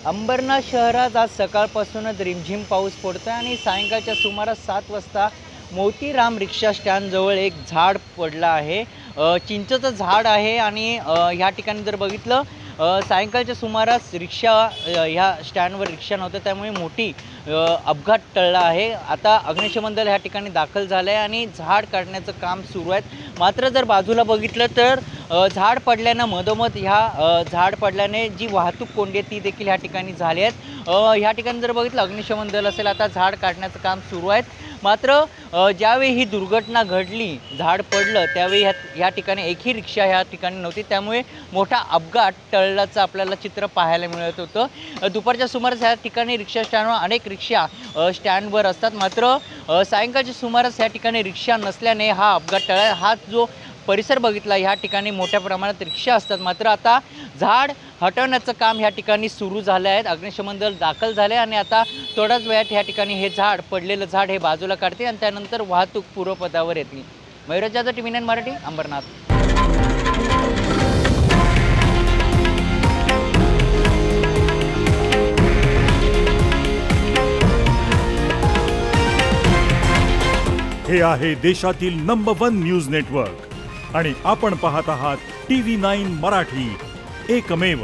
अंबरनाथ शहरात आज सकाळपासूनच रिमझिम पाऊस पडतोय आणि सायंकाळच्या सुमारास 7 वाजता मोतीराम रिक्षा स्टँडजवळ एक झाड पडलं आहे। चिंचेचं झाड आहे आणि ह्या ठिकाणी जर बघितलं सायंकाळच्या सुमारास ह्या स्टँडवर रिक्षा नव्हत्या, त्यामुळे मोठी अपघात टळला आहे। आता अग्निशमन दल ह्या ठिकाणी दाखल झालं आहे आणि झाड काढण्याचं काम सुरू आहे। मात्र जर बाजूला बघितलं तर झाड पडल्यानं मधोमध झाड पडल्याने जी वाहतूक कोंडी आहे ती देखील ह्या ठिकाणी झाली आहेत। ह्या ठिकाणी जर बघितलं अग्निशमन दल असेल, आता झाड काढण्याचं काम सुरू आहे। मात्र ज्यावेळी ही दुर्घटना घडली, झाड पडलं, त्यावेळी ह्या ठिकाणी एकही रिक्षा ह्या ठिकाणी नव्हती, त्यामुळे मोठा अपघात टळल्याचं आपल्याला चित्र पाहायला मिळत होतं। दुपारच्या सुमारास ह्या ठिकाणी रिक्षा स्टँडवर अनेक रिक्षा स्टँडवर असतात, मात्र सायंकाळच्या सुमारास ह्या ठिकाणी रिक्षा नसल्याने हा अपघात टळला। हा जो परिसर बघितला, ह्या ठिकाणी मोठ्या प्रमाणात रिक्षा असतात, मात्र आता झाड हटवण्याचं काम ह्या ठिकाणी सुरू झालं आहे। अग्निशमन दल दाखल झाले आणि आता थोड्याच वेळात ह्या ठिकाणी हे पडलेलं झाड हे बाजूला काढते आणि त्यानंतर वाहतूक पूर्वपदावर येते। मयूर जाधव, TV9 मराठी, अंबरनाथ। हे आहे देशातील नंबर 1 न्यूज नेटवर्क आणि आपण पाहत आहात TV9 मराठी, एकमेव।